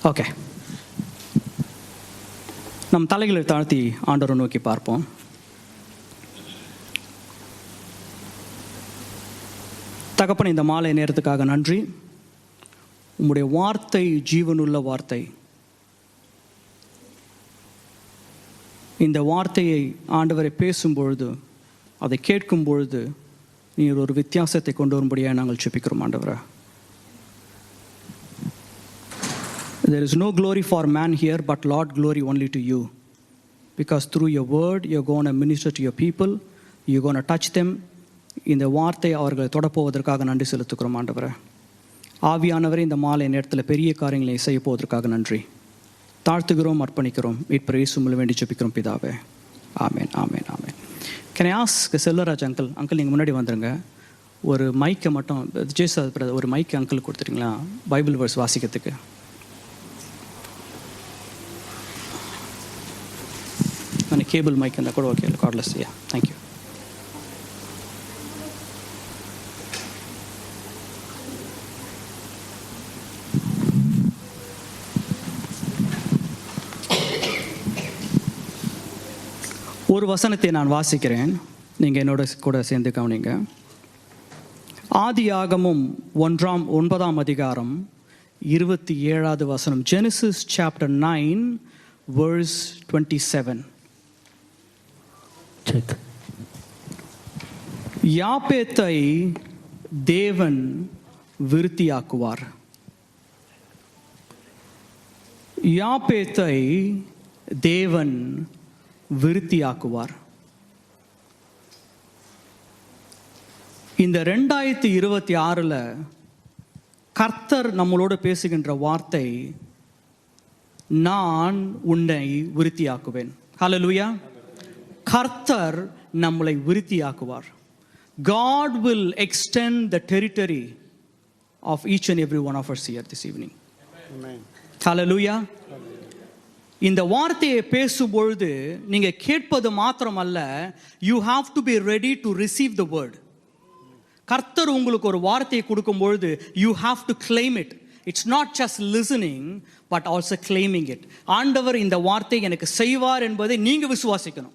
Okay, நம் தலைகளை தாழ்த்தி ஆண்டவரை நோக்கி பார்ப்போம். தகப்பன், இந்த மாலை நேரத்துக்காக நன்றி. உம்முடைய வார்த்தை ஜீவனுள்ள வார்த்தை. இந்த வார்த்தையை ஆண்டவரை பேசும்பொழுது, அதை கேட்கும் பொழுது நீர் ஒரு வித்தியாசத்தை கொண்டு வரும்படியாக நாங்கள் ஜெபிக்கிறோம் ஆண்டவரே. There is no glory for man here, but Lord, glory only to you. Because through your word, you're going to minister to your people. You're going to touch them. இந்த வார்த்தை அவர்களை தொடப்போவதற்காக நன்றி செலுத்துக்கிறோம் ஆண்டவரே. ஆவியானவரே, இந்த மாலை நேரத்தில் பெரிய காரியங்களை செய்ய போவதற்காக நன்றி. தாழ்த்துகிறோம், அர்ப்பணிக்கிறோம். மீட்பர் இயேசுவில் வேண்டி ஜெபிக்கிறோம் பிதாவே. ஆமென், ஆமென், ஆமென். Can I ask Selvaraj uncle நீங்கள் முன்னாடி வந்துருங்க. ஒரு மைக்கை மட்டும் ஒரு மைக்கை அங்கிள் கொடுத்துறீங்களா பைபிள் வேர்ஸ் வாசிக்கிறதுக்கு? கேபிள் மைக் இருந்தால் கூட ஓகே, கார்ட்லெஸ். யா, தேங்க்யூ. ஒரு வசனத்தை நான் வாசிக்கிறேன், நீங்கள் என்னோட கூட சேர்ந்து கவனிங்க. ஆதியாகமம் 9ஆம் அதிகாரம் 27வது வசனம். Genesis chapter 9 verse 27. யாப்பேத்தை தேவன் விருத்தியாக்குவார். யாப்பேத்தை தேவன் விருத்தியாக்குவார். இந்த 2026 கர்த்தர் நம்மளோடு பேசுகின்ற வார்த்தை, நான் உன்னை விருத்தியாக்குவேன். ஹல்லேலூயா. கர்த்தர் நம்மளை விருத்தியாக்குவார். God will extend the territory of each and every one of us here this evening. Amen. Hallelujah. இந்த வார்த்தையை பேசும்பொழுது நீங்க கேட்பது மாத்திரமல்ல, you have to be ready to receive the word. கர்த்தர் உங்களுக்கு ஒரு வார்த்தையை கொடுக்கும் பொழுது you have to claim it. It's not just listening but also claiming it. ஆண்டவர் இந்த வார்த்தை எனக்கு செய்வார் என்பதை நீங்க விசுவாசிக்கணும்.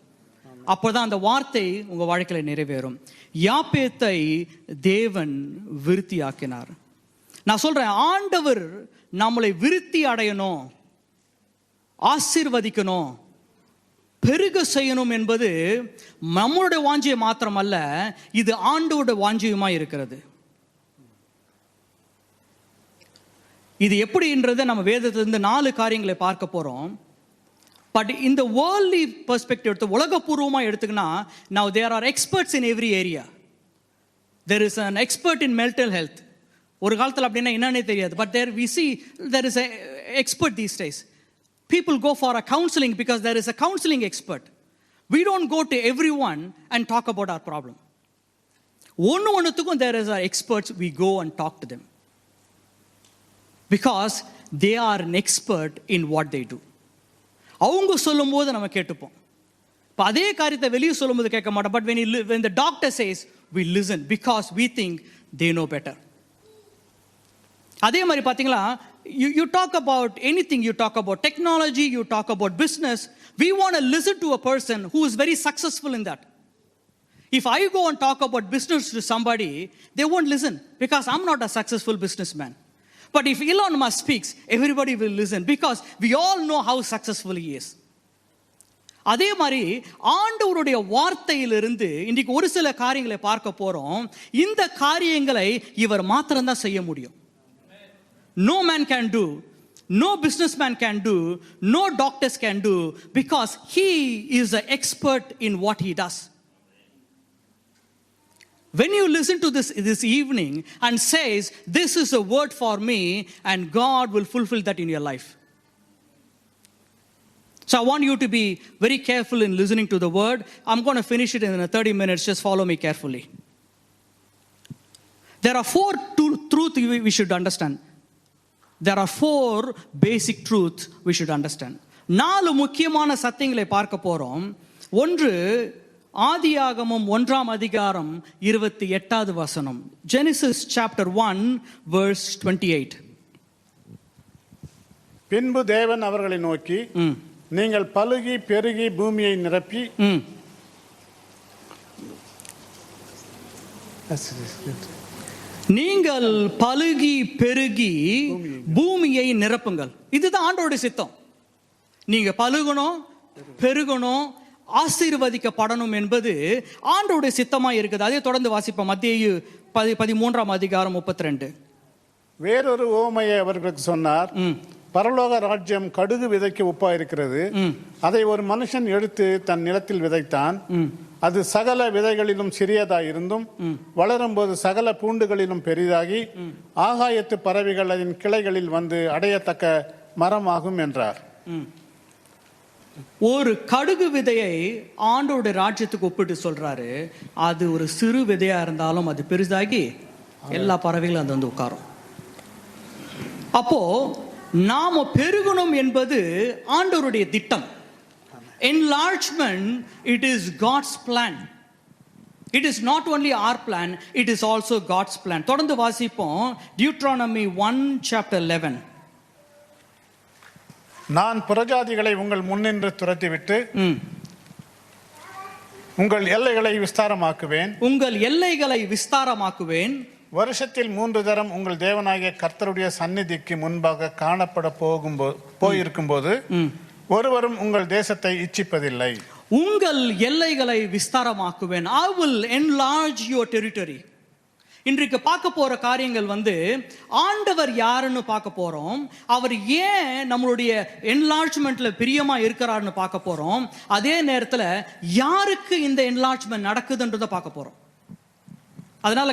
அப்போதான் அந்த வார்த்தை உங்க வாழ்க்கையில நிறைவேறும். யாப்பேத்தை தேவன் விருத்தியாக்கினார். நான் சொல்றேன், ஆண்டவர் நம்மளை விருத்தி அடையணும், ஆசீர்வதிக்கணும், பெருக செய்யணும் என்பது நம்மளுடைய வாஞ்சியை மாத்திரமல்ல, இது ஆண்டவருடைய வாஞ்சியுமா இருக்கிறது. இது எப்படின்றத நம்ம வேதத்திலிருந்து 4 காரியங்களை பார்க்க போறோம். பட் இந்த வேர்ல்ட்லி பெர்ஸ்பெக்டிவ் எடுத்து உலகபூர்வமாக எடுத்துக்கினா, now there are experts in every area. There is an expert in mental health. ஒரு காலத்தில் அப்படின்னா என்னன்னே தெரியாது. But there we see there is an expert these days. People go for a counseling because there is a counseling expert. We don't go to everyone and talk about our problem. ஒன்றுத்துக்கும் there is experts, we go and talk to them. Because they are an expert in what they do. அவங்க சொல்லும்போது நம்ம கேட்டுப்போம். இப்போ அதே காரியத்தை வெளியே சொல்லும்போது கேட்க மாட்டோம். But when the doctor says, we listen because we think they know better. அதே மாதிரி பார்த்தீங்களா, you talk about anything, you talk about technology, you talk about business, we want to listen to a person who is very successful in that. If I go and talk about business to somebody, they won't listen because I'm not a successful businessman. But if Elon Musk speaks, everybody will listen because we all know how successful he is. அதே மாதிரி ஆண்டவருடைய வார்த்தையிலிருந்து இன்றைக்கு ஒரு சில காரியங்களை பார்க்க போறோம். இந்த காரியங்களை இவர் மாத்திரம்தான் செய்ய முடியும். No man can do, no businessman can do, no doctors can do, because he is an expert in what he does. When you listen to this evening and says, this is a word for me, and God will fulfill that in your life. So I want you to be very careful in listening to the word. I'm going to finish it in 30 minutes. Just follow me carefully. There are 4 truths we should understand. There are 4 basic truths we should understand. 4 முக்கியமான சத்தியங்களை பார்க்க போறோம். ஒன்று, ஆதியாகமம் 1ஆம் அதிகாரம் 28வது வசனம். Genesis chapter 1 verse 28. பின்பு தேவன் அவர்களை நோக்கி, நீங்கள் பலுகி பெருகி பூமியை நிரப்பி நீங்கள் பலுகி பெருகி பூமியை நிரப்புங்கள். இதுதான் ஆண்டவருடைய சித்தம். நீங்க பலுகணும், பெருகணும், ஆசீர்வதிக்கப்படணும் என்பது ஆண்டவருடைய சித்தமா இருக்குது. அதே தொடர்ந்து வாசிப்போம். மத்தேயு 13:32. வேறொரு ஓமையை அவர்களுக்கு சொன்னார். பரலோக ராஜ்யம் கடுகு விதைக்கு ஒப்பா இருக்கிறது. அதை ஒரு மனுஷன் எடுத்து தன் நிலத்தில் விதைத்தான். அது சகல விதைகளிலும் சிறியதாய் இருந்தும் வளரும் போது சகல பூண்டுகளிலும் பெரிதாகி ஆகாயத்து பறவைகள் அதன் கிளைகளில் வந்து அடையத்தக்க மரமாகும் என்றார். ஒரு கடுகு விதையை ஆண்டோட ராஜ்யத்துக்கு ஒப்பிட்டு சொல்றாரு. அது ஒரு சிறு விதையா இருந்தாலும் அது பெரிதாகி எல்லா பறவைகளும் அது வந்து உட்காரும். அப்போ நாம பெருகணும் என்பது ஆண்டவருடைய திட்டம். Enlargement, it is God's plan. It is not only our plan, it is also God's plan. தொடர்ந்து வாசிப்போம். Deuteronomy 1:11. நான் புறஜாதிகளை உங்கள் முன்னின்று துரத்திவிட்டு உங்கள் எல்லைகளை விஸ்தாரமாக்குவேன். உங்கள் எல்லைகளை விஸ்தாரமாக்குவேன். வருஷத்தில் 3 தரம் உங்கள் தேவனாகிய கர்த்தருடைய சந்நிதிக்கு முன்பாக காணப்பட போயிருக்கும் போது ஒருவரும் உங்கள் தேசத்தை இச்சிப்பதில்லை. உங்கள் எல்லைகளை விஸ்தாரமாக்குவேன். I will enlarge your territory. இன்றைக்கு பார்க்க போற காரியங்கள் வந்து ஆண்டவர் யாருன்னு பார்க்க போறோம். அவர் ஏன் நம்மளுடைய என்லார்ஜ்மெண்ட்ல பிரியமா இருக்கிறாருன்னு பார்க்க போறோம். அதே நேரத்தில் யாருக்கு இந்த என்லார்ஜ்மெண்ட் நடக்குதுன்றதை பார்க்க போறோம். அதனால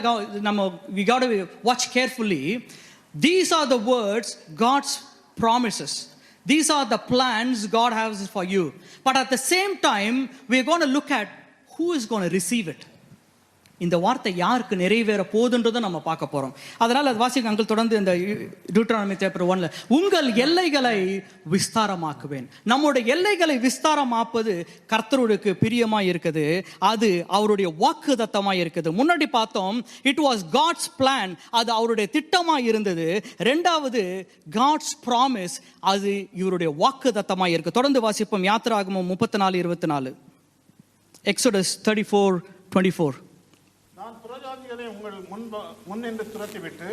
நம்ம we got to watch carefully. These are the words, God's promises. These are the plans God has for you. But at the same time, we're going to look at who is going to receive it. இந்த வார்த்தை யாருக்கு நிறைவேற போதுன்றதை நம்ம பார்க்க போறோம். அதனால அது வாசிக்க அங்கிள் தொடர்ந்து இந்த Deuteronomy chapter 1ல உங்கள் எல்லைகளை விஸ்தாரமாக்குவேன். நம்முடைய எல்லைகளை விஸ்தாரமாப்பது கர்த்தருக்கு பிரியமா இருக்குது. அது அவருடைய வாக்குத்தத்தமா இருக்குது. முன்னாடி பார்த்தோம் இட் வாஸ் காட்ஸ் பிளான். அது அவருடைய திட்டமா இருந்தது. ரெண்டாவது காட்ஸ் ப்ராமிஸ். அது இவருடைய வாக்குத்தத்தமா இருக்கு. தொடர்ந்து வாசிப்போம். யாத்திராகமம் 34:24. Exodus 34:24. உங்கள் முன்னின்று துரத்திவிட்டு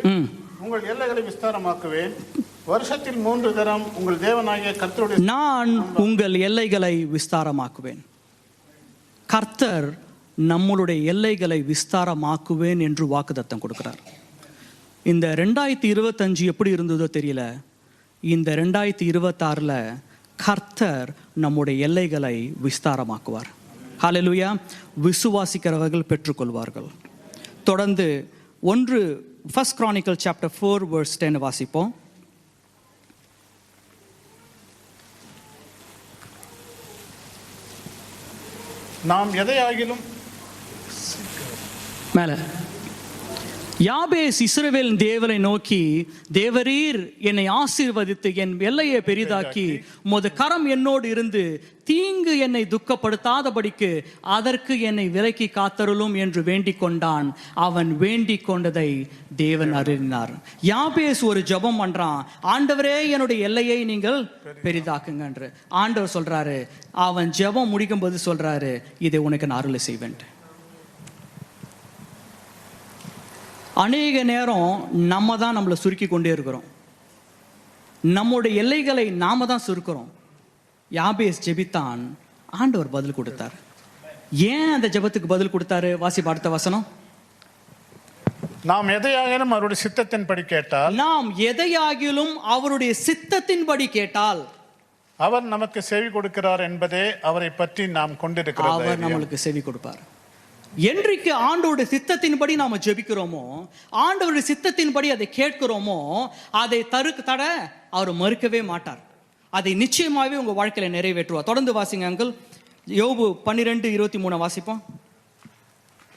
உங்கள் எல்லைகளை விஸ்தாரமாக்குவேன். வருஷத்தில் 3 தரம் உங்கள் தேவனாகிய கர்த்தருடைய நான் உங்கள் எல்லைகளை விஸ்தாரமாக்குவேன். கர்த்தர் நம்மளுடைய எல்லைகளை விஸ்தாரமாக்குவேன் என்று வாக்குத்தத்தம் கொடுக்கிறார். இந்த 2025 எப்படி இருந்ததோ தெரியல. இந்த 2026ல கர்த்தர் நம்முடைய எல்லைகளை விஸ்தாரமாக்குவார். ஹல்லேலூயா. விசுவாசிக்கிறவர்கள் பெற்றுக்கொள்வார்கள். தொடர்ந்து 1 Chronicle chapter 4 verse 10 வாசிப்போம். நாம் எதையாகிலும் மேல யாபேஸ் இஸ்ரவேல் தேவனை நோக்கி, தேவரீர் என்னை ஆசீர்வதித்து என் எல்லையை பெரிதாக்கி உமது கரம் என்னோடு இருந்து தீங்கு என்னை துக்கப்படுத்தாதபடிக்கு அதற்கு என்னை விலக்கி காத்தருளும் என்று வேண்டிக் கொண்டான். அவன் வேண்டிக் கொண்டதை தேவன் அறிந்தார். யாபேஸ் ஒரு ஜெபம் பண்றான். ஆண்டவரே என்னுடைய எல்லையை நீங்கள் பெரிதாக்குங்க என்று. ஆண்டவர் சொல்றாரு. அவன் ஜெபம் முடிக்கும் போது சொல்றாரு, இதை உனக்கு நான் அருளை செய்வேன். அநேக நேரம் நம்ம தான் நம்மளை சுருக்கி கொண்டே இருக்கிறோம். நம்முடைய எல்லைகளை நாம தான் சுருக்கிறோம். யாபேஸ் ஜெபித்தான், ஆண்டவர் பதில் கொடுத்தார். ஏன் அந்த ஜெபத்துக்கு பதில் கொடுத்தாரு? வாசிப்ப அடுத்த வசனம். நாம் எதையாகிலும் அவருடைய சித்தத்தின்படி கேட்டால், நாம் எதையாகிலும் அவருடைய சித்தத்தின்படி கேட்டால் அவர் நமக்கு செவி கொடுக்கிறார் என்பதே அவரை பற்றி நாம் கொண்டிருக்கிறோம். அவர் நம்மளுக்கு செவி கொடுப்பார். என்றைக்கு ஆண்டவருடைய சித்தத்தின்படி நாம ஜெபிக்கிறோமோ, ஆண்டவருடைய சித்தத்தின்படி அதை கேட்கிறோமோ, அதை தட அவர் மறுக்கவே மாட்டார். அதை நிச்சயமாகவே உங்க வாழ்க்கையில நிறைவேற்றுவார். தொடர்ந்து வாசிங்க அங்கிள். யோபு 12:23 வாசிப்போம்.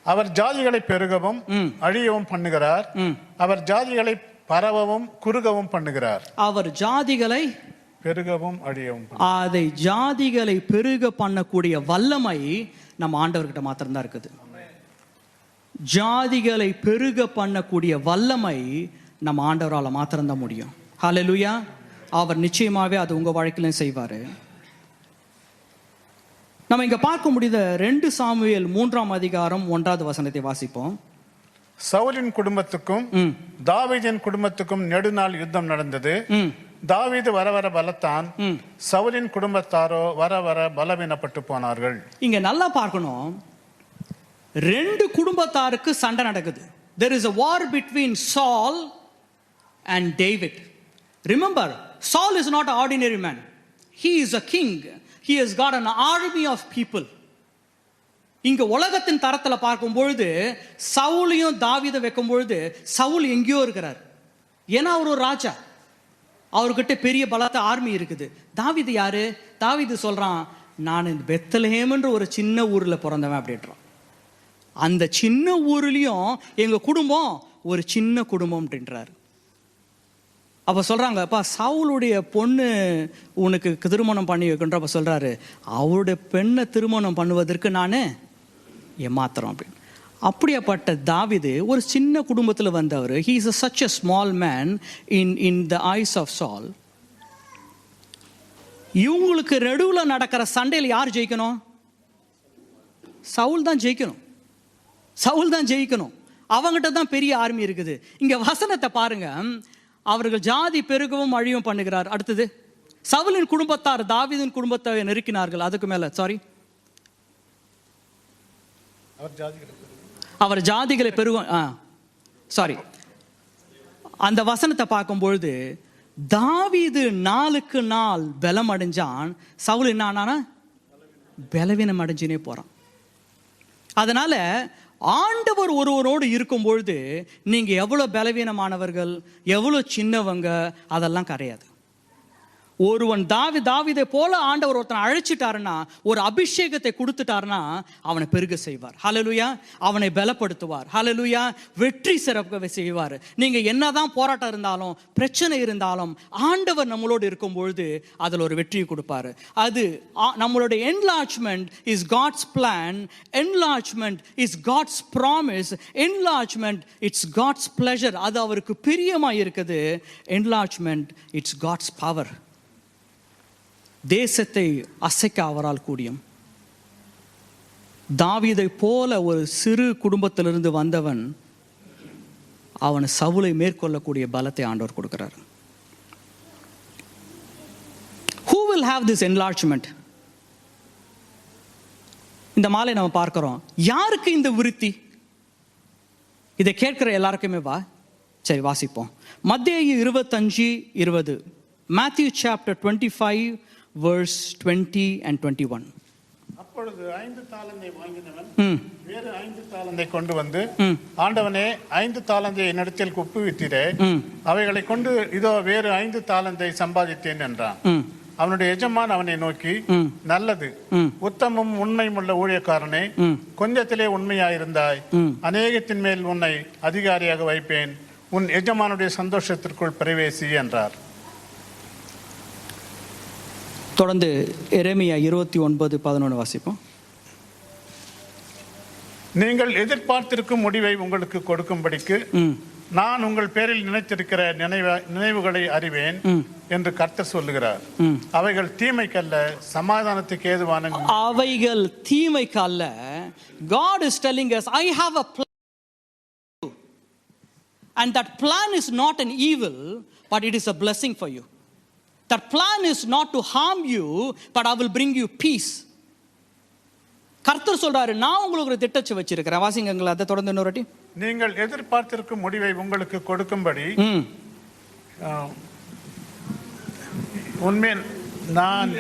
அவர் ஜாதிகளை பெருகவும் அழியவும் பண்ணுகிறார். அவர் ஜாதிகளை பரவவும் குறுகவும் பண்ணுகிறார். அவர் ஜாதிகளை பெருகவும் அழியவும், அதை ஜாதிகளை பெருக பண்ணக்கூடிய வல்லமை நம்ம ஆண்டவர்கிட்ட மாத்திரம்தான் இருக்குது. ஜாதிகளை பெருக பண்ணக்கூடிய வல்லமை நம்ம ஆண்டவரால் மாத்திரம்தான் முடியும். ஹல்லேலூயா. அவர் நிச்சயமாகவே அது உங்கள் வாழ்க்கையிலும் செய்வார். நம்ம இங்கே பார்க்க முடியுத 2 சாமுவேல் 3ஆம் அதிகாரம் 1வது வசனத்தை வாசிப்போம். சவுலின் குடும்பத்துக்கும் தாவீதின் குடும்பத்துக்கும் நெடுநாள் யுத்தம் நடந்தது. தாவீது வர வர பலத்தான், சவுலின் குடும்பத்தாரோ வர வர பலவீனப்பட்டு போனார்கள். இங்க நல்லா பார்க்கணும், 2 குடும்பத்தாருக்கு சண்டை நடக்குது. There is a war between Saul and David. Remember, Saul is not an ordinary man. He is a king. He has got an army of people. இங்க உலகத்தின் தரத்துல பார்க்கும் பொழுது சவுலையும் தாவீதை வைக்கும் பொழுது சவுல் எங்கேயோ இருக்கிறார். ஏன்னா அவர் ஒரு ராஜா, அவர்கிட்ட பெரிய பலத்த ஆர்மி இருக்குது. தாவீது யாரு? தாவீது சொல்றான், நான் இந்த பெத்லஹேம்ன்ற ஒரு சின்ன ஊர்ல பிறந்தவன் அப்படின்றான். அந்த சின்ன ஊர்லயும் எங்க குடும்பம் ஒரு சின்ன குடும்பம் அப்படின்றாரு. அப்ப சொல்றாங்க, அப்பா சவுளுடைய பொண்ணு உனக்கு திருமணம் பண்ணி வைக்கின்றப்ப சொல்றாரு, அவருடைய பெண்ணை திருமணம் பண்ணுவதற்கு நானு ஏமாத்துறோம் அப்படின்னு. அப்படியாப்பட்ட தாவீது ஒரு சின்ன குடும்பத்தில் வந்தவர். he is such a small man in the eyes of Saul. இவங்களுக்கு நடுவில் நடக்கிற சண்டையில் யார் ஜெயிக்கணும்? சவுல் தான் ஜெயிக்கணும். சவுல் தான் ஜெயிக்கணும். அவங்ககிட்ட தான் பெரிய ஆர்மி இருக்குது. இங்க வசனத்தை பாருங்க, அவர்கள் ஜாதி பெருகவும் அழிவும் பண்ணுகிறார். அடுத்தது, சவுலின் குடும்பத்தார் தாவீதின் குடும்பத்தை நெருக்கினார்கள். அதுக்கு மேல அவர் ஜாதிகளை பெருகும். அந்த வசனத்தை பார்க்கும் பொழுது தாவீது நாளுக்கு நாள் பலம் அடைஞ்சான், சவுல் என்ன பலவீனம் அடைஞ்சினே போறான். அதனால ஆண்டவர் ஒருவரோடு இருக்கும் பொழுது நீங்க எவ்வளவு பலவீனமானவர்கள், எவ்வளவு சின்னவங்க, அதெல்லாம் கிடையாது. ஒருவன் தாவீதை போல ஆண்டவர் ஒருத்தனை அழைச்சிட்டாருன்னா, ஒரு அபிஷேகத்தை கொடுத்துட்டாருன்னா அவனை பெருக செய்வார். ஹல்லேலூயா. அவனை பலப்படுத்துவார். ஹல்லேலூயா. வெற்றி சிறக்க செய்வார். நீங்க என்னதான் போராட்டம் இருந்தாலும் பிரச்சனை இருந்தாலும் ஆண்டவர் நம்மளோடு இருக்கும் பொழுது அதில் ஒரு வெற்றியை கொடுப்பாரு. அது நம்மளோட enlargement is God's plan, enlargement is God's promise, enlargement it's God's pleasure. அது அவருக்கு பிரியமா இருக்குது. enlargement it's God's power. தேசத்தை அசைக்க அவரால் கூடியும். தாவீதை போல ஒரு சிறு குடும்பத்திலிருந்து வந்தவன், அவன் சவுலை மேற்கொள்ளக்கூடிய பலத்தை ஆண்டவர் கொடுக்கிறார். Who will have this enlargement? இந்த மாலை நம்ம பார்க்கிறோம், யாருக்கு இந்த விருத்தி? இதை கேட்கிற எல்லாருக்குமே சரி வாசிப்போம். மத்தேயு 25:20. Matthew chapter 25 verse 20 and 21. அப்பொழுது 5 தாலந்தை வாங்கினவன் வேறு 5 தாலந்தை கொண்டு வந்து, ஆண்டவனே 5 தாலந்தை என்னிடத்தில் ஒப்புவித்தீரே, அவைகளை கொண்டு இதோ வேறு 5 தாலந்தை சம்பாதித்தேன் என்றான். அவனுடைய எஜமான் அவனை நோக்கி, நல்லது உத்தமும் உண்மையுமுள்ள ஊழியக்காரனே, கொஞ்சத்திலே உண்மையாயிருந்தாய், அநேகத்தின் மேல் உன்னை அதிகாரியாக வைப்பேன், உன் எஜமானுடைய சந்தோஷத்திற்குள் பிரவேசி என்றார். தொடர்ந்து எரேமியா 29:11 வாசிப்போம். நீங்கள் எதிர்பார்த்திருக்கும் முடிவை உங்களுக்கு கொடுக்கும்படிக்கு நான் உங்கள் பேரில் நினைத்திருக்கிற நினைவுகளை அறிவேன் என்று கர்த்தர் சொல்லுகிறார். அவைகள் தீமைக்கல்ல, சமாதானத்துக்கு ஏதுவான. அவைகள் தீமைக்கல்ல. God is telling us, I have a plan, and that plan is not an evil, but it is a blessing for you. That plan is not to harm you, but I will bring you peace. கர்த்தர் சொல்றாரு, நான் உங்களுக்கு ஒரு திட்டத்தை வச்சிருக்கிறேன். வாசிங்கங்களா, அதை தொடர்ந்து இன்னொரு. நீங்கள் எதிர்பார்த்திருக்கும் முடிவை உங்களுக்கு கொடுக்கும்படி உண்மையில் நான்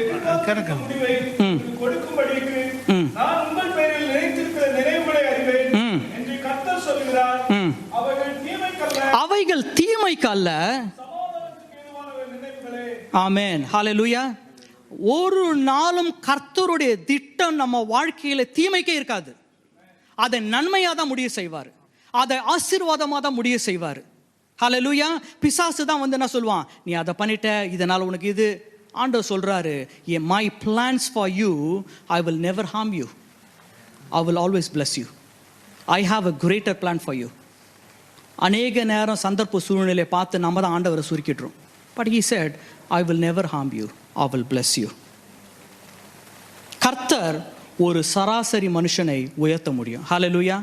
அவைகள் தீமைக்கல்ல. ஆமென். ஹல்லேலூயா. ஒரு நாளும் கர்த்தருடைய திட்டம் நம்ம வாழ்க்கையில தீமைக்கே இருக்காது. அதை நன்மையா தான் முடிய செய்வார், அதை ஆசீர்வாதமா தான் முடிய செய்வார். ஹல்லேலூயா. பிசாசு தான் வந்து என்ன சொல்லுவான், நீ அதை பண்ணிட்ட, இதனால உனக்கு இது. ஆண்டவர் சொல்றாரு, my plans for you, I will never harm you, I will always bless you, I have a greater plan for you. அநேக நேரம் சந்தர்ப்ப சூழ்நிலை பார்த்து நம்ம தான் ஆண்டவரை சுருக்கிடுறோம். But he said, I will never harm you, I will bless you. கர்த்தர் ஒரு சராசரி மனுஷனை உயர்த்த முடியும். ஹல்லேலூயா.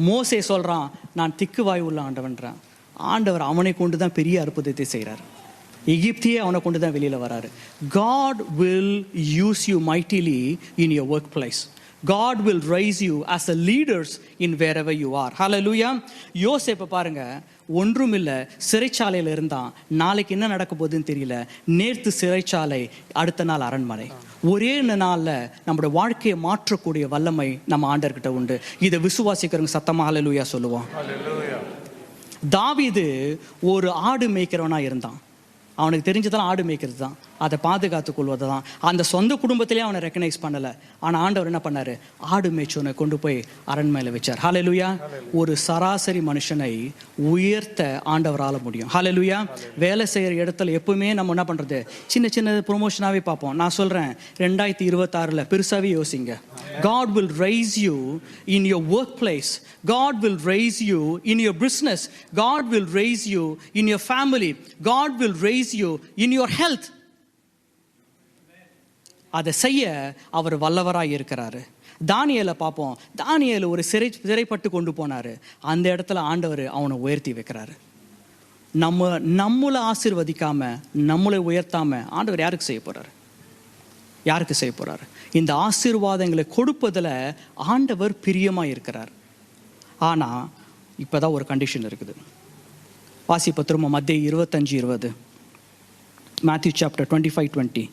மோசே சொல்றான், நான் திக்குவாய் உள்ள ஆண்டவன்றான். ஆண்டவர் அவனை கொண்டு தான் பெரிய அற்புதத்தை செய்கிறார். எகிப்தியே அவனை கொண்டு தான் வெளியில் வராரு. God will use you mightily in your workplace. God will raise you as a leaders in wherever you are. Hallelujah. யோசேப்பை பாருங்க, ஒன்றுமில்ல, சிறைச்சாலையில் இருந்தான். நாளைக்கு என்ன நடக்க போகுதுன்னு தெரியல. நேற்று சிறைச்சாலை, அடுத்த நாள் அரண்மனை. ஒரே நாளில் நம்முடைய வாழ்க்கையை மாற்றக்கூடிய வல்லமை நம்ம ஆண்டர்கிட்ட உண்டு. இதை விசுவாசிக்கிறவங்க சத்தமாக ஹல்லேலூயா சொல்லுவோம். தாவீது ஒரு ஆடு மேய்க்கிறவனா இருந்தான். அவனுக்கு தெரிஞ்சதெல்லாம் ஆடு மேய்க்கிறது தான், அதை பாதுகாத்து கொள்வது தான். அந்த சொந்த குடும்பத்திலே அவனை ரெக்கனைஸ் பண்ணலை. ஆனால் ஆண்டவர் என்ன பண்ணார்? ஆடு மேய்ச்சவனை கொண்டு போய் அரண்மனையில் வச்சார். ஹல்லேலூயா. ஒரு சராசரி மனுஷனை உயர்த்த ஆண்டவரால் முடியும். ஹல்லேலூயா. வேலை செய்கிற இடத்துல எப்பவுமே நம்ம என்ன பண்ணுறது? சின்ன சின்ன ப்ரொமோஷனாகவே பார்ப்போம். நான் சொல்கிறேன், 2026 பெருசாகவே யோசிங்க. God will raise you in your workplace. God will raise you in your business. God will raise you in your family. God will raise you in your health. அதை செய்ய அவர் வல்லவராய் இருக்கிறாரு. தானியேலை பார்ப்போம். தானியேல் ஒரு சிறைப்பட்டு கொண்டு போனாரு. அந்த இடத்துல ஆண்டவர் அவனை உயர்த்தி வைக்கிறாரு. நம்மளை ஆசீர்வதிக்காம, நம்மளை உயர்த்தாம ஆண்டவர் யாருக்கு செய்ய போறாரு? யாருக்கு செய்ய போறாரு? இந்த ஆசீர்வாதங்களை கொடுப்பதில் ஆண்டவர் பிரியமாக இருக்கிறார். ஆனால் இப்போதான் ஒரு கண்டிஷன் இருக்குது. வாசிப்ப திரும்ப மத்தேயு 25:20. Matthew chapter 25:20.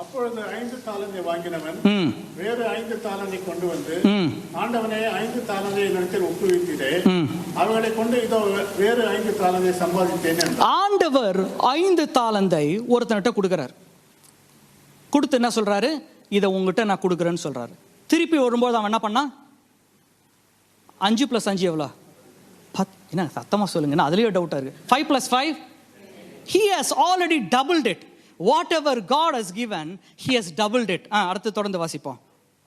அப்பொழுது 5 தாலந்தை வாங்கினவன் வேறு 5 தாலந்தை கொண்டு வந்து, ஆண்டவனே, 5 தாலந்தை என்னிடத்தில் ஒப்புவித்தீரே, அவர்களை கொண்டு இதோ வேறு 5 தாலந்தை சம்பாதித்தேன் என்றார். ஆண்டவர் 5 தாலந்தை ஒருத்தன்கிட்ட கொடுக்கிறார். கொடுத்து என்ன சொல்றாரு? இதை உங்ககிட்ட நான் கொடுக்குறேன்னு சொல்றாரு. திருப்பி வரும்போது அவன் என்ன பண்ணா? 5 + 5 எவ்வளோ? 10. என்ன சத்தமா சொல்லுங்க, அதுலயே டவுட்டா இருக்கு. 5 + 5, he has already doubled it. Whatever God has given, he has doubled it. அடுத்து தொடர்ந்து வாசிப்போம்.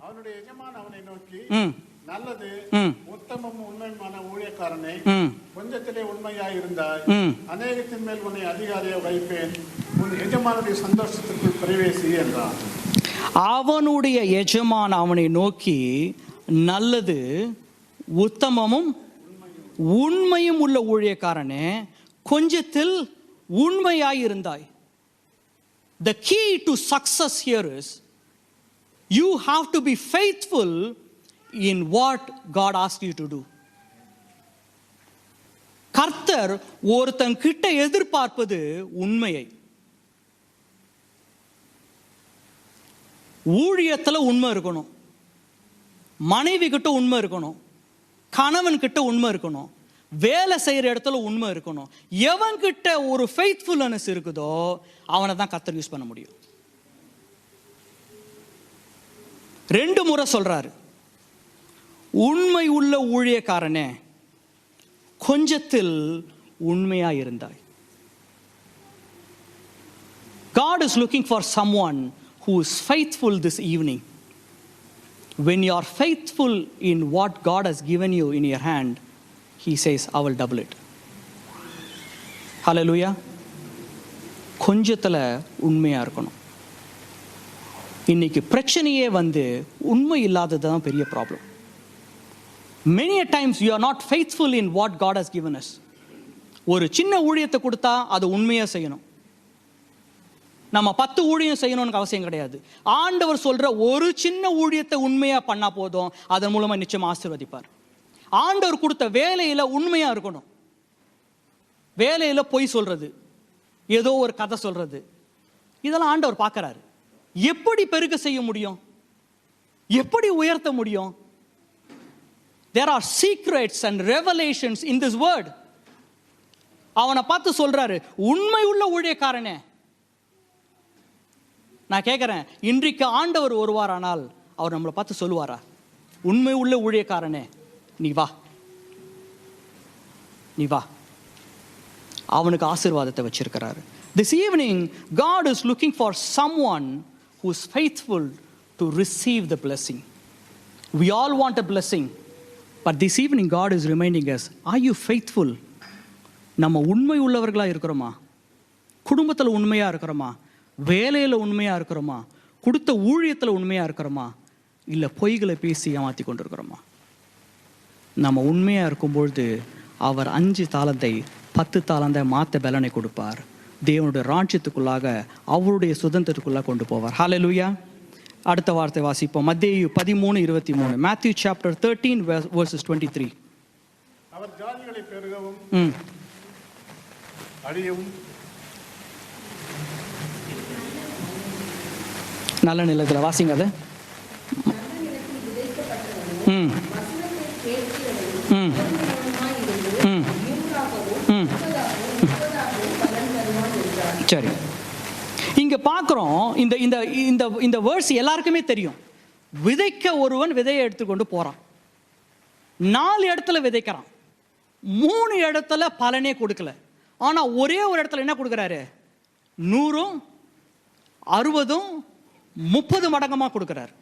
அவனுடைய எஜமான் அவனை நோக்கி, நல்லது, உத்தமமும் உண்மையுமான ஊழியக்காரனே, கொஞ்சத்திலே உண்மையாய் இருந்தாய், அநேகத்தின் மேல் உன்னை அதிகாரியை வைப்பேன், உன் எஜமானுடைய சந்தோஷத்துக்குள் பிரவேசி என்றான். அவனுடைய எஜமான் அவனை நோக்கி, நல்லது, உத்தமமும் உண்மையும் உள்ள ஊழியக்காரனே, கொஞ்சத்தில் உண்மையாய் இருந்தாய். The key to success here is you have to be faithful in what God asked you to do. கர்த்தர் ஒருத்தன் கிட்ட எதிர்பார்ப்பது உண்மையை. ஊழியத்துல உண்மை இருக்கணும், மனைவி கிட்ட உண்மை இருக்கணும், கணவன் கிட்ட உண்மை இருக்கணும், வேலை செய்யற இடத்துல உண்மை இருக்கணும். எவன் கிட்ட ஒரு ஃபெய்த்ஃபுல்னஸ் இருக்குதோ அவனை தான் கர்த்தர் யூஸ் பண்ண முடியும். 2 முறை சொல்றாரு, உண்மை உள்ள ஊழியக்காரனே, கொஞ்சத்தில் உண்மையா இருந்தாய். God is looking for someone who is faithful this evening. When you are faithful in what God has given you in your hand, he says, I will double it. Hallelujah. கொஞ்சத்துல உண்மையா இருக்கணும். இன்னைக்கு பிரச்சனையே உண்மை இல்லாதது தான் பெரிய problem. Many a times you are not faithful in what God has given us. ஒரு சின்ன ஊழியத்தை கொடுத்தா அதை உண்மையா செய்யணும். நம்ம 10 ஊழியம் செய்யணும்னு அவசியம் கிடையாது. ஆண்டவர் சொல்ற ஒரு சின்ன ஊழியத்தை உண்மையா பண்ணா போதும், அதன் மூலமா நிச்சயம் ஆசீர்வதிப்பார். ஆண்டவர் கொடுத்த வேலையில உண்மையா இருக்கணும். வேலையில பொய் சொல்றது, ஏதோ ஒரு கதை சொல்றது, இதெல்லாம் ஆண்டவர் பார்க்கிறாரு. எப்படி பெருக செய்ய முடியும்? எப்படி உயர்த்த முடியும்? There are secrets and revelations in this word. அவனை பார்த்து சொல்றாரு, உண்மை உள்ள ஊழியக்காரனே. நான் கேட்கிறேன், இன்றைக்கு ஆண்டவர் வருவாரானால் அவர் நம்மளை பார்த்து சொல்லுவாரா, உண்மை உள்ள ஊழியக்காரனே நீ வா, நீ வா? அவனுக்கு ஆசீர்வாதத்தை வச்சிருக்கிறாரு. This evening God is looking for someone who is faithful to receive the blessing. We all want a blessing, but this evening God is reminding us, are you faithful? நம்ம உண்மை உள்ளவர்களா இருக்கிறோமா? குடும்பத்தில் உண்மையாக இருக்கிறோமா, வேலையில் உண்மையாக இருக்கிறோமா, கொடுத்த ஊழியத்தில் உண்மையாக இருக்கிறோமா, இல்லை பொய்களை பேசி ஏமாற்றி கொண்டு இருக்கிறோமா? நம்ம உண்மையாக இருக்கும்பொழுது அவர் 5 தாளந்தை 10 தாளந்தை மாற்ற பலனை கொடுப்பார். தேவனுடைய ராஜ்யத்துக்குள்ளாக அவருடைய சுதந்திரத்துக்குள்ளாக கொண்டு போவார். ஹல்லேலூயா. அடுத்த வார்த்தை வாசிப்போம். மத்தேயு 13:23. Matthew chapter 13 verses 23. அவர் ஜாதிகளை பெருகவும் அழியவும் நல்ல நிலத்தில் வாசிங்க அது. சரி, இங்க பார்க்குறோம். இந்த இந்த இந்த இந்த வேர்ஸ் எல்லாருக்குமே தெரியும். விதைக்க ஒருவன் விதையை எடுத்துக்கொண்டு போறான். 4 இடத்துல விதைக்கிறான், 3 இடத்துல பலனே கொடுக்கல. ஆனா ஒரே ஒரு இடத்துல என்ன கொடுக்குறாரு? 100, 60, 30 மடங்கமா கொடுக்குறாரு.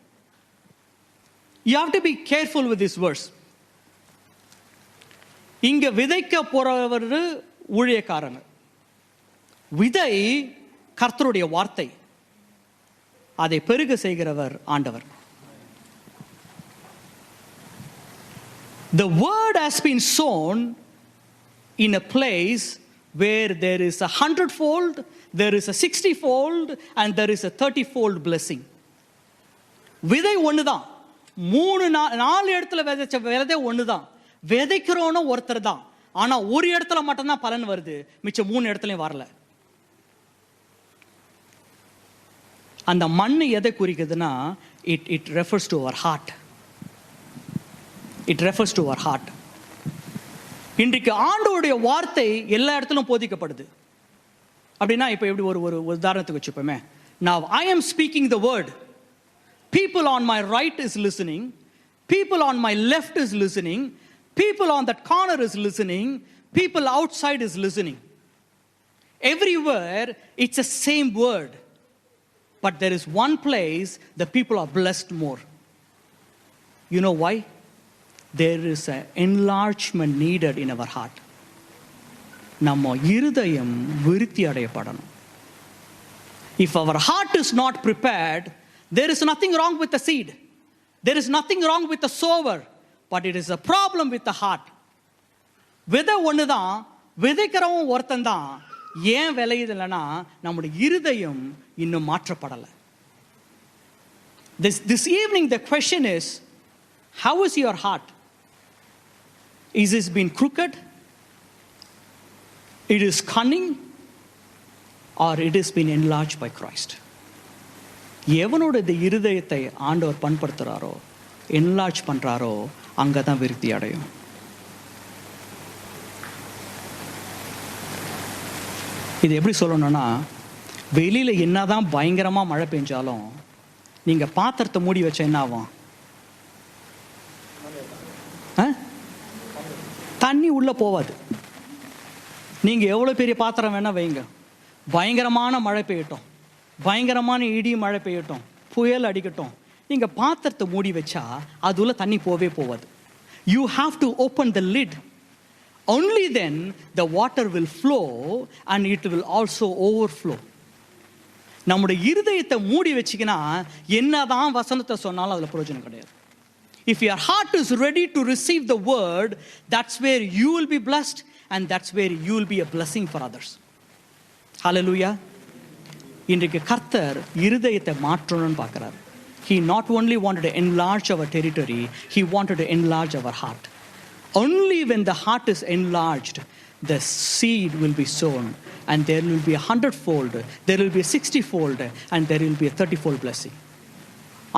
You have to be careful with this verse. இங்க விதைக்க போறவர் ஊழியக்காரங்க, விதை கர்த்தருடைய வார்த்தை, அதை பெருக செய்கிறவர் ஆண்டவர். The word has been sown in a place where there is 100-fold, there is a 60-fold, and there is a 30-fold blessing. விதை ஒண்ணுதான், 3-4 இடத்துல விதைச்ச விதை ஒண்ணுதான், விதைக்கிறோன்னு ஒருத்தர் தான். ஆனா ஒரு இடத்துல மட்டும்தான் பலன் வருது, மிச்சம் 3 இடத்துலயும் வரல. அந்த மண்ணு எதை குறிக்குதுன்னா, it refers to our heart. It refers to our heart. இன்றைக்கு ஆண்டவருடைய வார்த்தை எல்லா இடத்திலும் போதிக்கப்படுது. அப்படின்னா இப்போ எப்படி ஒரு உதாரணத்துக்கு வச்சுப்போமே. Now I am speaking the word. People on my right is listening. People on my left is listening. People on that corner is listening. People outside is listening. Everywhere it's the same word. But there is one place the people are blessed more. You know why? There is an enlargement needed in our heart. நம்ம இருதயம் விருத்தி அடையப்படணும். If our heart is not prepared, there is nothing wrong with the seed. There is nothing wrong with the sower. But it is a problem with the heart. விதை ஒன்று தான், விதைக்கிறவன் ஒருத்தன் தான். ஏன் விளையுது இல்லைன்னா, நம்முடைய இருதயம் இன்னும் மாற்றப்படலை. This evening the question is, how is your heart? Is it been crooked? It is cunning? Or it has been enlarged by Christ? எவனோட இந்த இருதயத்தை ஆண்டவர் பண்படுத்துறாரோ, என்லார்ஜ் பண்றாரோ, அங்கதான் விருத்தி அடையும். இது எப்படி சொல்லணும்னா, வெளியில என்னதான் பயங்கரமா மழை பெஞ்சாலும் நீங்க பாத்திரத்தை மூடி வச்சா என்ன ஆகும்? தண்ணி உள்ள போவாது. நீங்க எவ்வளவு பெரிய பாத்திரம் வேணா வைங்க, பயங்கரமான மழை பெய்யட்டும், பயங்கரமான இடி மழை பெய்யட்டும், புயல் அடிக்கட்டும், நீங்க பாத்திரத்தை மூடி வச்சா அதுல தண்ணி போவே போவாது. You have to open the lid. Only then the water will flow and it will also overflow. நம்முடைய இருதயத்தை மூடி வச்சிக்கினா என்னதான் வசனத்தை சொன்னாலும் அதுல பிரயோஜனம் கிடையாது. If your heart is ready to receive the word, that's where you will be blessed and that's where you will be a blessing for others. Hallelujah. இன்றைக்கு கர்த்தர் இருதயத்தை மாற்றணும்னு பார்க்கிறார். He not only wanted to enlarge our territory, he wanted to enlarge our heart. Only when the heart is enlarged, the seed will be sown and there will be 100-fold, there will be a 60-fold and there will be a 30-fold blessing.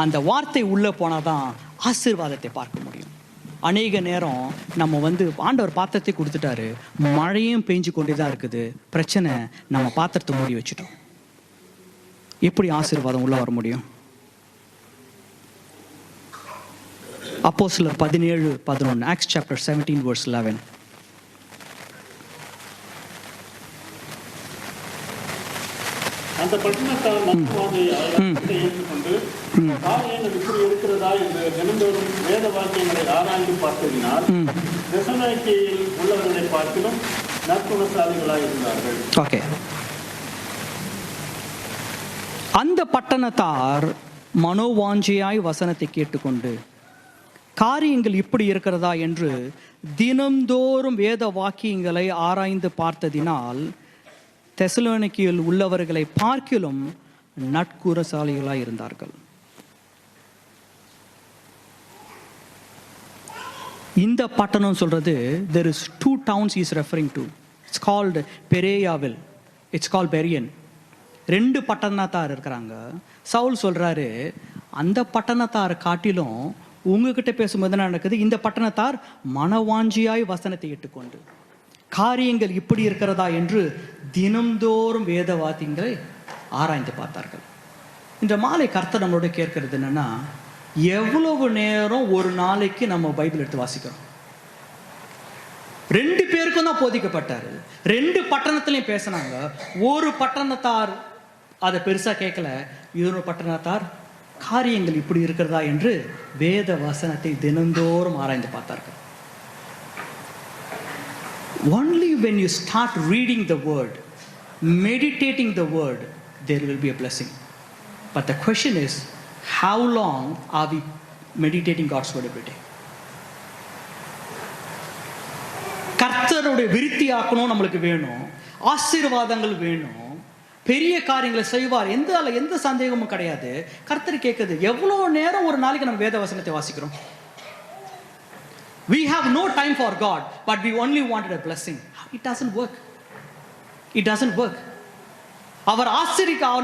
அந்த வார்த்தை உள்ள போனாதான் ஆசீர்வாதத்தை பார்க்க முடியும். அநேக நேரம் நம்ம ஆண்டவர் பாத்திரத்தை கொடுத்துட்டாரு, மழையும் பெஞ்சு கொண்டே தான் இருக்குது. பிரச்சனை, நம்ம பாத்திரத்தை மூடி வச்சுட்டோம். எப்படி ஆசீர்வாதம் உள்ள வர முடியும்? அப்போஸ்தலர் 17:11, Acts chapter 17 verse 11. அந்த பட்டணத்தார் நம்புவாதை ஏற்றுக்கொண்டு காரியங்கள் இப்படி இருக்கிறதா என்று தினந்தோறும் வேத வாக்கியங்களை ஆராய்ந்து பார்த்ததினால் தெசலோனிக்கேயில் உள்ளவர்களை பார்க்கிலும் நற்குணசாலிகளாய் இருந்தார்கள். ஓகே, அந்த பட்டணத்தார் மனோவாஞ்சையாய் வசனத்தை கேட்டுக்கொண்டு காரியங்கள் இப்படி இருக்கிறதா என்று தினந்தோறும் வேத வாக்கியங்களை ஆராய்ந்து பார்த்ததினால் தெசலோனிக்கேயில் உள்ளவர்களை பார்க்கிலும் நற்குணசாலிகளாய் இருந்தார்கள். இந்த பட்டணம் சொல்றது, there is 2 towns he is referring to. It's called பெரேயாவில், it's called பெரியன். 2 பட்டணத்தார் இருக்கிறாங்க. சவுல் சொல்றாரு, அந்த பட்டணத்தார் காட்டிலும் உங்ககிட்ட பேசும்போது என்ன நடக்குது, இந்த பட்டணத்தார் மனவாஞ்சியாய் வசனத்தை ஏற்றுக்கொண்டு காரியங்கள் இப்படி இருக்கிறதா என்று தினம்தோறும் வேத வாக்கியங்களை ஆராய்ந்து பார்த்தார்கள். இந்த மாலை கர்த்தர் நம்மளோட கேட்கறது என்னன்னா, எவ்வளவு நேரம் ஒரு நாளைக்கு நம்ம பைபிள் எடுத்து வாசிக்கிறோம்? 2 பேருக்கும் தான் போதிக்கப்பட்டாரு, 2 பட்டணத்திலையும் பேசினாங்க. ஒரு பட்டணத்தார் அதை பெருசா கேட்கல, இன்னொரு பட்டணத்தார் காரியங்கள் இப்படி இருக்கிறதா என்று வேத வசனத்தை தினந்தோறும் ஆராய்ந்து பார்த்தார்கள். Only when you start reading the word, meditating the word, there will be a blessing. But the question is, how long are we meditating God's word every day? கர்த்தருடைய விருத்தி ஆக்கணும் நம்மளுக்கு வேணும், ஆசீர்வாதங்கள் வேணும், பெரிய காரியங்களை செய்வார், எந்த சந்தேகமும் கிடையாது. கர்த்தர் கேட்குது, எவ்வளவு நேரம் ஒரு நாளைக்கு நம்ம வேத வசனத்தை வாசிக்கிறோம்? We have no time for God, but we only wanted a blessing. It doesn't work. It doesn't work. அவர்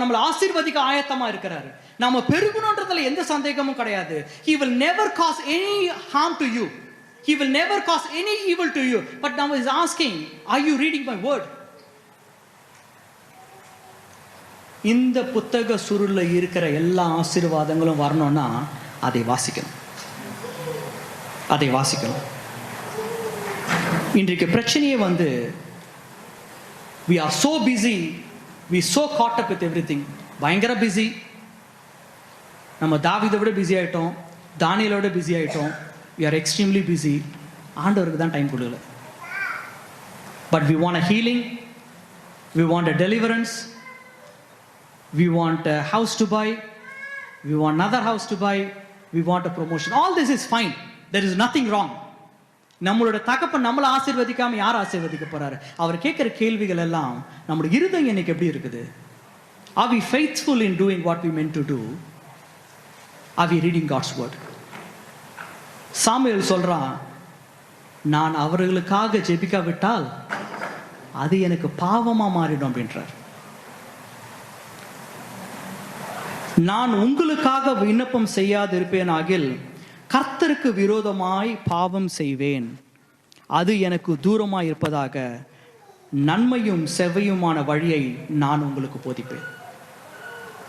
நம்மளை ஆசீர்வதிக்க ஆயத்தமா இருக்கிறாரு. நாம பெருகணுன்றதுல எந்த சந்தேகமும் கிடையாது. He will never cause any harm to you. He will never cause any evil to you. But now he is asking, are you reading my word? இந்த புத்தக சுருள்ல இருக்கிற எல்லா ஆசீர்வாதங்களும் வரணும்னா அதை வாசிக்கணும், அதை வாசிக்கணும். இன்றைக்கு பிரச்சனையே we are so busy, we so caught up with everything. பயங்கர பிஸி. நம்ம தாவீதை விட பிஸி ஆயிட்டோம், தானியேலை விட பிஸி ஆயிட்டோம். we are extremely busy. ஆண்டவருக்கு தான் டைம் கொடுக்கல. but we want a healing, we want a deliverance, we want a house to buy, we want another house to buy, we want a promotion. All this is fine. There is nothing wrong. நம்மளோட தகப்பன் நம்மளை ஆசீர்வதிக்காம யார் ஆசீர்வதிக்க போறாரு? அவர் கேட்கிற கேள்விகள் எல்லாம் நம்மளுடைய இருதயம் இன்னைக்கு எப்படி இருக்குது? Are we faithful in doing what we meant to do? Are we reading God's word? Samuel சொல்றான், நான் அவர்களுக்காக ஜெபிக்காவிட்டால் அது எனக்கு பாவமா மாறிடும் அப்படின்றார். நான் உங்களுக்காக விண்ணப்பம் செய்யாது இருப்பேன் ஆகில் கர்த்தருக்கு விரோதமாய் பாவம் செய்வேன், அது எனக்கு தூரமாய் இருப்பதாக நன்மையும் செவ்வையுமான வழியை நான் உங்களுக்கு போதிப்பேன்.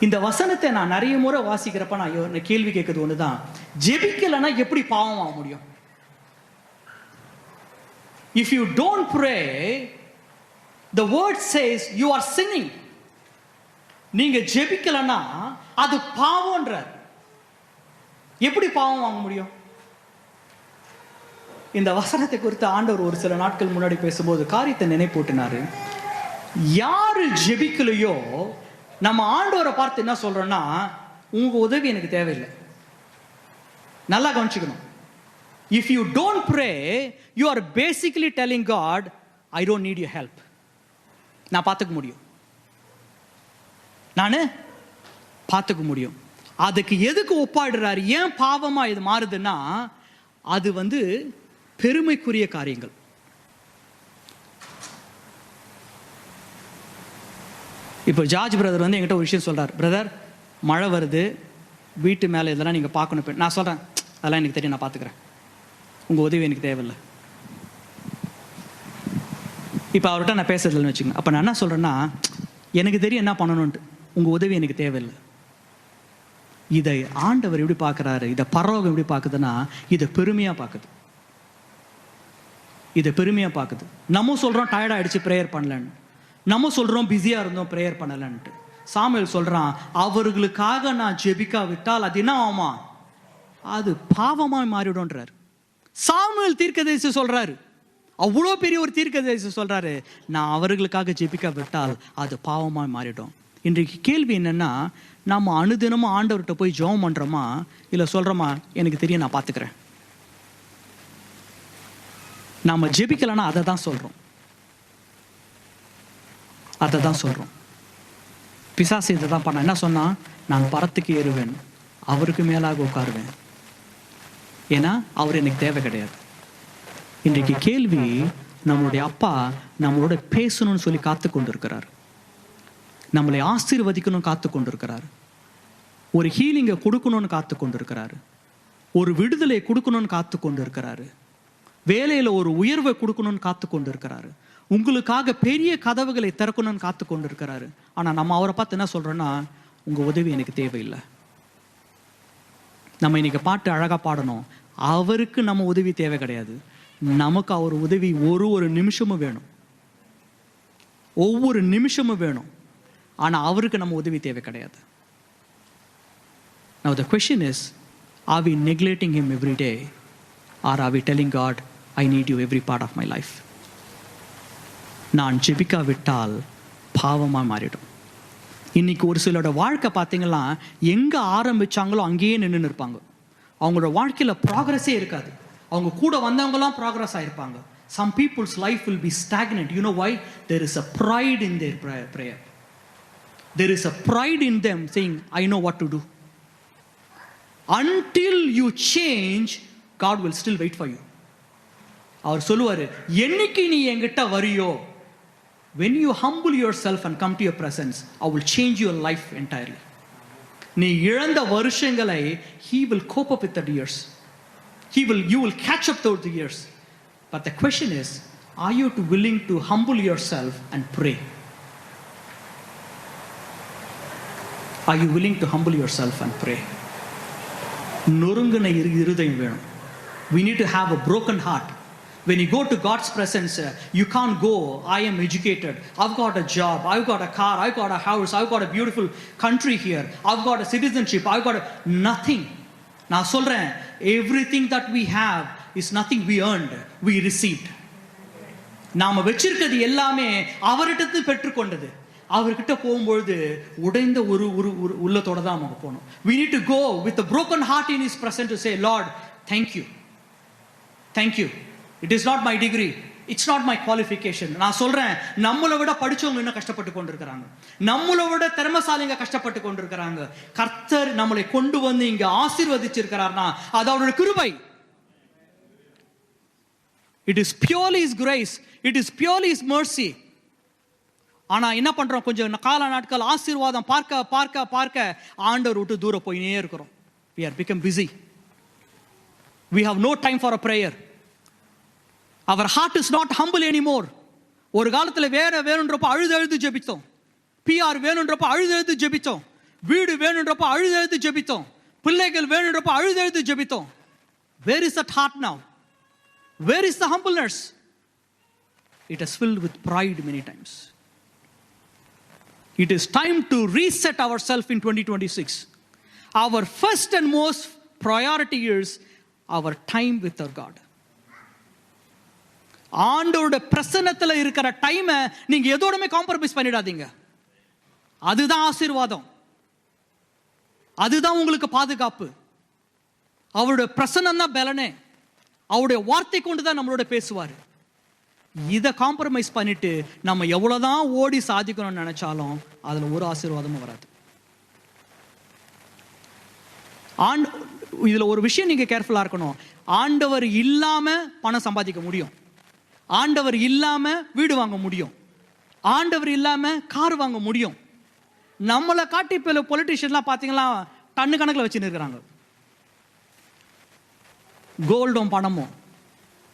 இந்த வசனத்தை நான் நிறைய முறை வாசிக்கிறப்ப நான் கேள்வி கேட்கறது ஒண்ணுதான், ஜெபிக்கலன்னா எப்படி பாவம் ஆக முடியும்? If you don't pray, the word says you are sinning. நீங்க ஜெபிக்கலன்னா அது பாவம்ன்றார். எப்படி பாவம் வாங்க முடியும்? இந்த வசனத்தை குறித்து ஆண்டவர் ஒரு சில நாட்கள் முன்னாடி பேசும்போது காரியத்தை நினைப்பூட்டினாரு. யாரு ஜெபிக்கலையோ நம்ம ஆண்டவரை பார்த்து என்ன சொல்றோம்னா, உங்க உதவி எனக்கு தேவையில்லை. நல்லா கவனிச்சுக்கணும். If you don't pray, you are basically telling God, I don't need your help. நான் பார்த்துக்க முடியும், நானு பார்த்துக்க முடியும். அதுக்கு எதுக்கு ஒப்பாடுறாரு? ஏன் பாவமா இது மாறுதுன்னா, அது பெருமைக்குரிய காரியங்கள். இப்போ ஜார்ஜ் பிரதர் என்கிட்ட ஒரு விஷயம் சொல்றாரு, பிரதர் மழை வருது, வீட்டு மேலே இதெல்லாம் நீங்க பார்க்கணும். நான் சொல்றேன், அதெல்லாம் எனக்கு தெரியும், நான் பார்த்துக்கிறேன், உங்க உதவி எனக்கு தேவையில்லை. இப்போ அவர்கிட்ட நான் பேசுறதுன்னு வச்சுக்கோங்க. அப்போ நான் என்ன சொல்றேன்னா, எனக்கு தெரியும் என்ன பண்ணணும்ட்டு, உங்க உதவி எனக்கு தேவையில்லை. இதை ஆண்டவர் எப்படி பார்க்கிறாரு, இதை பரலோகம் எப்படி பார்க்குதுன்னா, இதை பெருமையா பார்க்குது, இதை பெருமையா பார்க்குது. நம்ம சொல்றோம் டயர்ட் ஆயிடுச்சு ப்ரேயர் பண்ணலன்னு, நம்ம சொல்றோம் பிஸியா இருந்தோம் ப்ரேயர் பண்ணலன்ட்டு. சாமுவேல் சொல்றான், அவர்களுக்காக நான் ஜெபிக்காவிட்டால் அது என்ன ஆகுமா? அது பாவமா மாறிடும்ன்றார். சாமுவேல் தீர்க்கதரிசி சொல்றாரு, அவ்வளோ பெரிய ஒரு தீர்க்கதரிசி சொல்றாரு, நான் அவர்களுக்காக ஜெபிக்காவிட்டால் அது பாவமா மாறிடும். இன்றைக்கு கேள்வி என்னன்னா, நம்ம அனுதினமும் ஆண்டவர்கிட்ட போய் ஜெபம் பண்றோமா, இல்லை சொல்றோமா எனக்கு தெரியும் நான் பார்த்துக்கிறேன். நாம ஜெபிக்கலன்னா அதை தான் சொல்றோம், அதை தான் சொல்றோம். பிசாசு இதை தான் பண்ண. என்ன சொன்னா, நான் பரத்துக்கு ஏறுவேன், அவருக்கு மேலாக உட்காருவேன், ஏன்னா அவர் எனக்கு தேவை கிடையாது. இன்றைக்கு கேள்வி, நம்மளுடைய அப்பா நம்மளோட பேசணும்னு சொல்லி காத்து கொண்டு இருக்கிறார், நம்மளை ஆசீர்வதிக்கணும் காத்து கொண்டு இருக்கிறார், ஒரு ஹீலிங்கை கொடுக்கணும்னு காத்து கொண்டு இருக்கிறாரு, ஒரு விடுதலை கொடுக்கணும்னு காத்து கொண்டு இருக்கிறாரு, வேலையில ஒரு உயர்வை கொடுக்கணும்னு காத்து கொண்டு இருக்கிறாரு, உங்களுக்காக பெரிய கதவுகளை திறக்கணும்னு காத்து கொண்டு இருக்கிறாரு. ஆனா நம்ம அவரை பார்த்து என்ன சொல்றோம்னா, உங்க உதவி எனக்கு தேவையில்லை. நம்ம இன்னைக்கு பாட்டு அழகா பாடணும், அவருக்கு நம்ம உதவி தேவை கிடையாது, நமக்கு அவர் உதவி ஒரு நிமிஷமும் வேணும், ஒவ்வொரு நிமிஷமும் வேணும். ஆனா அவருக்கு நம்ம உதவி தேவை கிடையாது. Now the question is, are we neglecting him every day, or are we telling God, I need you every part of my life? நான் ஜெபிக்காவிட்டால் பாவமா மாறிடும். இன்னைக்கு ஒரு சிலரோட வாழ்க்கை பார்த்தீங்கன்னா, எங்க ஆரம்பிச்சாங்களோ அங்கேயே நின்று இருப்பாங்க. அவங்களோட வாழ்க்கையில ப்ராக்ரஸே இருக்காது. அவங்க கூட வந்தவங்கலாம் progress ஆயிருப்பாங்க. Some people's life will be stagnant. You know why? There is a pride in their prayer. There is a pride in them saying, I know what to do. Until you change, God will still wait for you. அவர் சொல்லுவாரு, என்னைக்கு நீ என்கிட்ட வரியோ, when you humble yourself and come to your presence, I will change your life entirely. நீ இழந்த வருஷங்களை he will cope up with the years. You will catch up through the years. But the question is, are you willing to humble yourself and pray? Are you willing to humble yourself and pray? நொறுங்கின இருதயம் வேணும். We need to have a broken heart. When you go to God's presence, you can't go, I am educated, I've got a job, I've got a car, I've got a house, I've got a beautiful country here, I've got a citizenship, I've got nothing. நான் சொல்றேன், everything that we have is nothing we earned, we received. நாம வச்சிருக்கிறது எல்லாமே அவரிடத்து பெற்றுக்கொண்டது. அவர்கிட்ட போகும்பொழுது உடைந்த ஒரு உள்ளத்தோட தான் நமக்கு போகணும். We need to go with a broken heart in his presence to say, Lord, thank you. Thank you. It is not my degree. It's not my qualification. நான் சொல்றேன், நம்மளை விட படிச்சவங்க இன்னும் கஷ்டப்பட்டு கொண்டிருக்கிறாங்க, நம்மளை விட திறமைசாலிங்க கஷ்டப்பட்டு கொண்டிருக்கிறாங்க. கர்த்தர் நம்மளை கொண்டு வந்து இங்க ஆசீர்வதிச்சிருக்கிறார்னா அது அவருடைய கிருபை. It is purely his grace. It is purely his mercy. ஆனா என்ன பண்றோம், கொஞ்சம் கால நாட்கள் ஆசீர்வாதம் பார்க்க பார்க்க பார்க்க ஆண்டவர் விட்டு தூரம் போயினே இருக்கிறோம். We are become busy. We have no time for a prayer. Our heart is not humble anymore. ஒரு காலத்துல வேணுன்றப்ப அழுது ஜெபித்தோம், PR வேணுன்றப்ப அழுது ஜெபித்தோம், வீடு வேணுன்றப்ப அழுது ஜெபித்தோம், பிள்ளைகள் வேணுன்றப்ப அழுது ஜெபித்தோம். Where is that heart now? Where is the humbleness? It is filled with pride many times. It is time to reset ourselves in 2026. Our first and most priority is our time with our God. ஆண்டவரோட பிரசன்னத்துல இருக்கிற டைமை நீங்க எதோடமே compromise பண்ணிடாதீங்க. அதுதான் ஆசீர்வாதம், அதுதான் உங்களுக்கு பாதுகாப்பு. அவருடைய பிரசன்னம் தான் பலனே. அவருடைய வார்த்தை கொண்டு தான் நம்மளோட பேசுவார். இதை காம்ப்ரமைஸ் பண்ணிட்டு நம்ம எவ்வளவுதான் ஓடி சாதிக்கணும்னு நினைச்சாலும் அதுல ஒரு ஆசீர்வாதமும் வராது. இதுல ஒரு விஷயம் நீங்க கேர்ஃபுல்லா இருக்கணும். ஆண்டவர் இல்லாம பணம் சம்பாதிக்க முடியும், ஆண்டவர் இல்லாம வீடு வாங்க முடியும், ஆண்டவர் இல்லாம கார் வாங்க முடியும். நம்மளை காட்டி இப்போ பொலிட்டிஷியன்லாம் பார்த்தீங்களா டன்னு கணக்கில் வச்சுன்னு இருக்கிறாங்க, கோல்டும் பணமும்.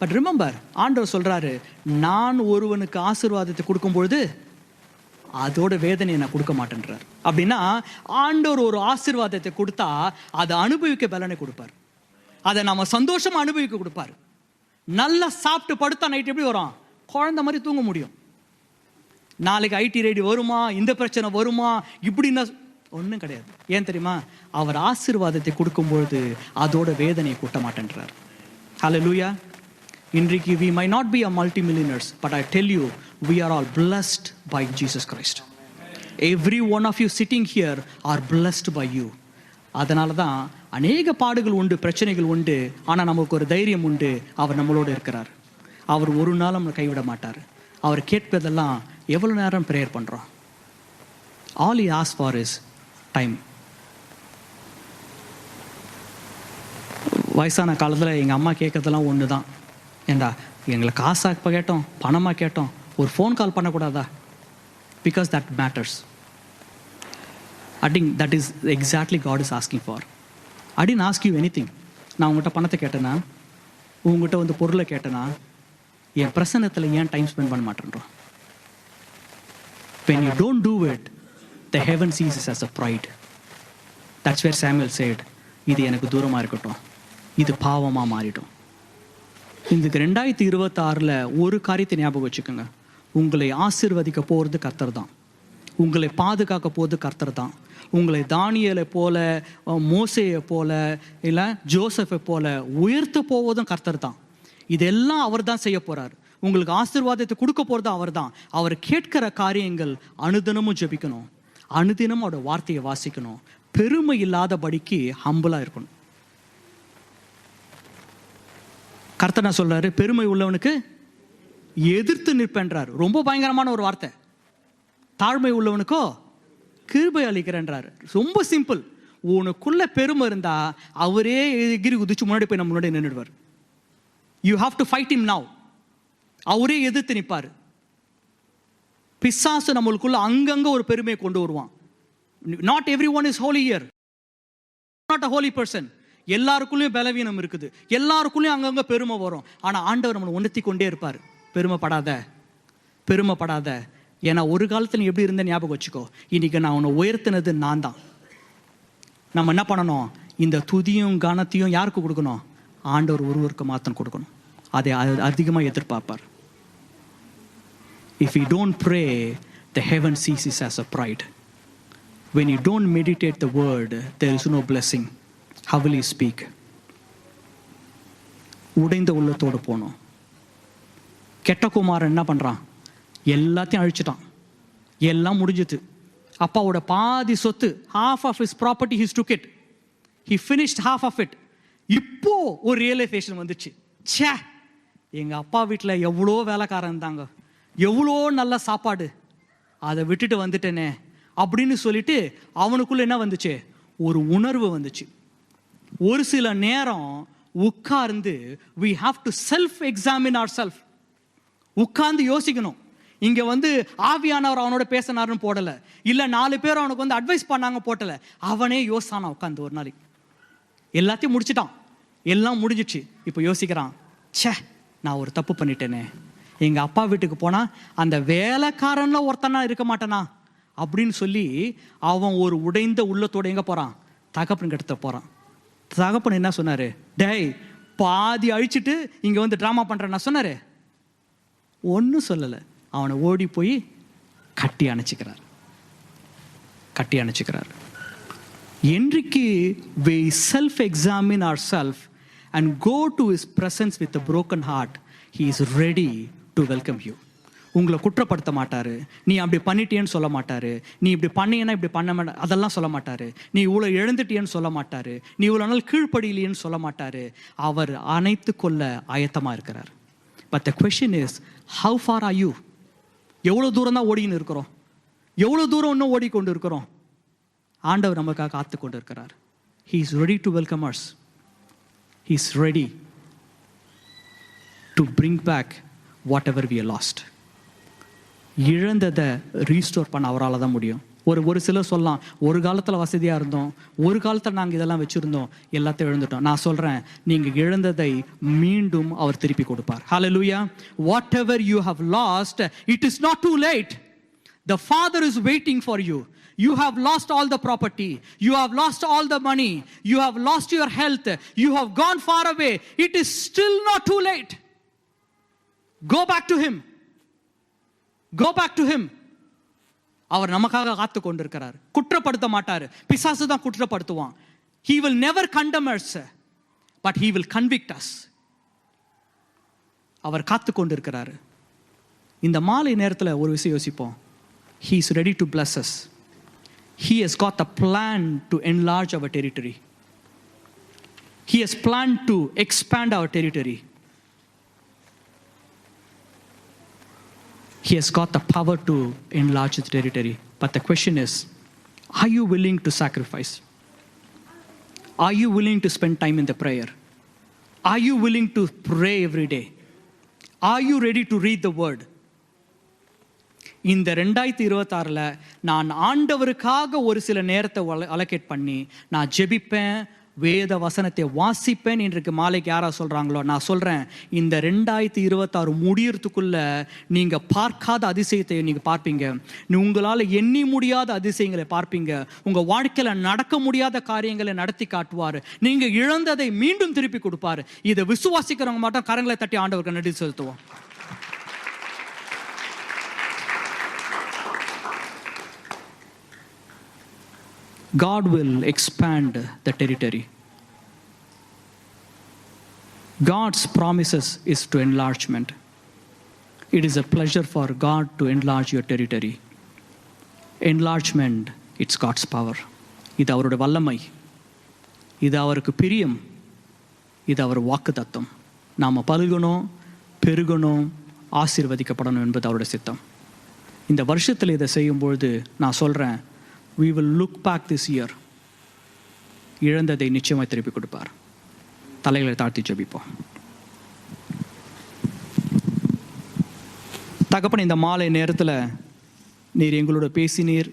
பட் ரிமெம்பர், ஆண்டவர் சொல்றாரு, நான் ஒருவனுக்கு ஆசீர்வாதத்தை கொடுக்கும் பொழுது அதோட வேதனையை நான் கொடுக்க மாட்டேன்றார். அப்படின்னா ஆண்டவர் ஒரு ஆசீர்வாதத்தை கொடுத்தா அதை அனுபவிக்க பலனை கொடுப்பார், அதை நம்ம சந்தோஷமா அனுபவிக்க கொடுப்பார். நல்லா சாப்பிட்டு படுத்தா நைட் எப்படி வரும், குழந்தை மாதிரி தூங்க முடியும். நாளைக்கு ஐடி ரெடி வருமா, இந்த பிரச்சனை வருமா, இப்படின்னா ஒன்றும் கிடையாது. ஏன் தெரியுமா, அவர் ஆசீர்வாதத்தை கொடுக்கும்பொழுது அதோட வேதனையை கூட்ட மாட்டேன்றார். ஹல்லேலூயா. இன்றைக்கு we might not be a multi-millionaires, but I tell you, we are all blessed by Jesus Christ. Every one of you sitting here are blessed by you. அதனால தான் அநேக பாடுகள் உண்டு, பிரச்சனைகள் உண்டு. ஆனால் நமக்கு ஒரு தைரியம் உண்டு. அவர் நம்மளோடு இருக்கிறார். அவர் ஒரு நாள் நம்மளை கைவிட மாட்டார். அவர் கேட்பதெல்லாம் எவ்வளோ நேரம் ப்ரேயர் பண்ணுறோம். All he asks for is time. வயசான காலத்தில் எங்கள் அம்மா கேட்கறதெல்லாம் ஒன்று தான். ஏண்டா எங்களை காசாக கேட்டோம், பணமாக கேட்டோம், ஒரு ஃபோன் கால் பண்ணக்கூடாதா? Because that matters. I think that is exactly God is asking for. I didn't ask you anything. நான் உங்கள்கிட்ட பணத்தை கேட்டேன்னா, உங்கள்கிட்ட வந்து பொருளை கேட்டேன்னா, என் பிரசன்னத்தில் ஏன் டைம் ஸ்பெண்ட் பண்ண மாட்டேன்றோம்? When you don't do it, the heaven sees it as a pride. That's where Samuel said, இது எனக்கு தூரமாக இருக்கட்டும், இது பாவமாக மாறிடும். இந்த 2026 ஒரு காரியத்தை ஞாபகம் வச்சுக்கோங்க. உங்களை ஆசீர்வதிக்க போகிறது கர்த்தர் தான். உங்களை பாதுகாக்க போகிறது கர்த்தர் தான். உங்களை தானியேலை போல, மோசேயை போல, இல்லை ஜோசஃபை போல உயர்த்த போவதும் கர்த்தர் தான். இதெல்லாம் அவர் தான் செய்ய போகிறார். உங்களுக்கு ஆசீர்வாதத்தை கொடுக்க போகிறது அவர் தான். அவர் கேட்கிற காரியங்கள் அனுதினமும் ஜெபிக்கணும், அனுதினமும் அவரோட வார்த்தையை வாசிக்கணும், பெருமை இல்லாதபடிக்கு ஹம்பிளாக இருக்கணும். கர்த்தர் நான் சொல்றாரு, பெருமை உள்ளவனுக்கு எதிர்த்து நிற்பேன்றார். ரொம்ப பயங்கரமான ஒரு வார்த்தை. தாழ்மை உள்ளவனுக்கோ கிருபை அளிக்கிறேன்றார். ரொம்ப சிம்பிள். உனக்குள்ள பெருமை இருந்தா அவரே எகிரி குதிச்சு முன்னாடி போய் நம்ம முன்னாடி நின்றுடுவார். You have to fight him now. அவரே எதிர்த்து நிற்பார். பிசாசு நம்மளுக்குள்ள அங்கங்க ஒரு பெருமையை கொண்டு வருவான். Not everyone is holy here, not a holy person. எல்லாருக்குள்ளேயும் பலவீனம் இருக்குது, எல்லாருக்குள்ளேயும் அங்கங்க பெருமை வரும். ஆனால் ஆண்டவர் நம்மளை உணர்த்தி கொண்டே இருப்பார். பெருமைப்படாத, பெருமைப்படாத. ஏன்னா ஒரு காலத்தில் நீ எப்படி இருந்த ஞாபகம் வச்சுக்கோ. இன்னைக்கு நான் உன்னை உயர்த்தினது நான் தான். நம்ம என்ன பண்ணணும்? இந்த துதியும் கனத்தையும் யாருக்கு கொடுக்கணும்? ஆண்டவர் ஒருவருக்கு மாத்திரம் கொடுக்கணும். அதை அதிகமாக எதிர்பார்ப்பார். If you don't pray, the heaven sees it as a pride. When you don't meditate the word, there is no blessing. How will you speak? உடைந்த உள்ளத்தோடு போகணும். கெட்ட குமாரன் என்ன பண்ணுறான்? எல்லாத்தையும் அழிச்சிட்டான். எல்லாம் முடிஞ்சிது. அப்பாவோட பாதி சொத்து, half of his property he took it. He finished half of it. இப்போ ஒரு ரியலைசேஷன் வந்துச்சு. ச்சே, எங்கள் அப்பா வீட்டில் எவ்வளோ வேலைக்காரன் இருந்தாங்க, எவ்வளோ நல்ல சாப்பாடு, அதை விட்டுட்டு வந்துட்டேனே அப்படின்னு சொல்லிட்டு அவனுக்குள்ள என்ன வந்துச்சு? ஒரு உணர்வு வந்துச்சு. ஒரு சில நேரம் உட்கார்ந்து we have to self examine ourselves. உட்கார்ந்து யோசிக்கணும். இங்க வந்து ஆவியானவர் அவனோட பேசினாருன்னு போடல, இல்ல 4 பேர் அவனுக்கு வந்து அட்வைஸ் பண்ணாங்க போட்டல. அவனே யோசானா உட்காந்து ஒரு நாளைக்கு. எல்லாத்தையும் முடிச்சிட்டான், எல்லாம் முடிஞ்சிச்சு. இப்போ யோசிக்கிறான், ச்சே நான் ஒரு தப்பு பண்ணிட்டேனே. எங்க அப்பா வீட்டுக்கு போனா அந்த வேலைக்காரன்ல ஒருத்தனா இருக்க மாட்டேனா அப்படின்னு சொல்லி அவன் ஒரு உடைந்த உள்ளத்தோட எங்க போறான்? தகப்பன் கிட்ட போறான். தகப்பன் என்ன சொன்னாரு? டேய், பாதி அழிச்சிட்டு இங்க வந்து டிராமா பண்றேன்னா சொன்னாரு? ஒன்றும் சொல்லலை. அவனை ஓடி போய் கட்டி அணைச்சிக்கிறார், கட்டி அணைச்சிக்கிறார். என்றைக்கு we self examine ourselves and go to his presence with a broken heart, he is ready to welcome you. உங்களை குற்றப்படுத்த மாட்டாரு. நீ அப்படி பண்ணிட்டேன்னு சொல்ல மாட்டாரு. நீ இப்படி பண்ணீங்கன்னா இப்படி பண்ண மாட்டாரு, அதெல்லாம் சொல்ல மாட்டாரு. நீ இவ்வளோ எழுந்துட்டியன்னு சொல்ல மாட்டாரு. நீ இவ்வளோ நாள் கீழ்ப்படியிலேன்னு சொல்ல மாட்டாரு. அவர் அணைத்து கொள்ள ஆயத்தமாக இருக்கிறார். But the question is, how far are you? எவ்வளோ தூரம் தான் ஓடின்னு இருக்கிறோம்? எவ்வளோ தூரம் இன்னும் ஓடிக்கொண்டு இருக்கிறோம்? ஆண்டவர் நமக்காக காத்து கொண்டு இருக்கிறார். He is ready to welcome us. He is ready to bring back whatever we have lost. இழந்ததை ரீஸ்டோர் பண்ண அவரால் தான் முடியும். ஒரு சிலர் சொல்லலாம், ஒரு காலத்தில் வசதியாக இருந்தோம், ஒரு காலத்தில் நாங்கள் இதெல்லாம் வச்சுருந்தோம், எல்லாத்தையும் இழந்துட்டோம். நான் சொல்கிறேன், நீங்கள் இழந்ததை மீண்டும் அவர் திருப்பி கொடுப்பார். Hallelujah. Whatever you have lost, it is not too late. The Father is waiting for you. You have lost all the property. You have lost all the money. You have lost your health. You have gone far away. It is still not too late. Go back to him. Go back to him. அவர் நமக்காக காத்து கொண்டிருக்கிறார். குற்றப்படுத்த மாட்டார். பிசாசு தான் குற்றப்படுத்துவான். He will never condemn us, but he will convict us. அவர் காத்து கொண்டிருக்கிறார். இந்த மாலை நேரத்தில் ஒரு விஷயம் யோசிப்போம். He is ready to bless us. He has got a plan to enlarge our territory. He has planned to expand our territory. He has got the power to enlarge the territory. But the question is, are you willing to sacrifice? Are you willing to spend time in the prayer? Are you willing to pray every day? Are you ready to read the word? இந்த 2026ல் நான் ஆண்டவருக்காக ஒரு சில நேரத்தை allocate பண்ணி நான் ஜெபிப்பேன், வேத வசனத்தை வாசிப்பேன் இன்றைக்கு மாலைக்கு யாரா சொல்கிறாங்களோ, நான் சொல்கிறேன், இந்த 2026 முடியறதுக்குள்ள நீங்கள் பார்க்காத அதிசயத்தை நீங்கள் பார்ப்பீங்க. உங்களால் எண்ணி முடியாத அதிசயங்களை பார்ப்பீங்க. உங்கள் வாழ்க்கையில் நடக்க முடியாத காரியங்களை நடத்தி காட்டுவார். நீங்கள் இழந்ததை மீண்டும் திருப்பி கொடுப்பார். இதை விசுவாசிக்கிறவங்க மட்டும் கரங்களை தட்டி ஆண்டவருக்கு நன்றி செலுத்துவோம். God will expand the territory. God's promises is to enlargement. It is a pleasure for God to enlarge your territory. Enlargement, it's God's power. இது அவருடைய வல்லமை, இது அவருக்கு பிரியம், இது அவர் வாக்குத்தத்தம். நாம் பலுகணும், பெருகணும், ஆசீர்வதிக்கப்படணும் என்பது அவருடைய சித்தம். இந்த வருஷத்தில் இதை செய்யும்பொழுது நான் சொல்கிறேன், we will look back this year. இழந்ததை நிச்சயமாய் திருப்பி கொடுப்பார். தலைகளை தாழ்த்தி ஜெபிப்போம். தகப்பன், இந்த மாலை நேரத்தில் நீர் எங்களோட பேசினீர்,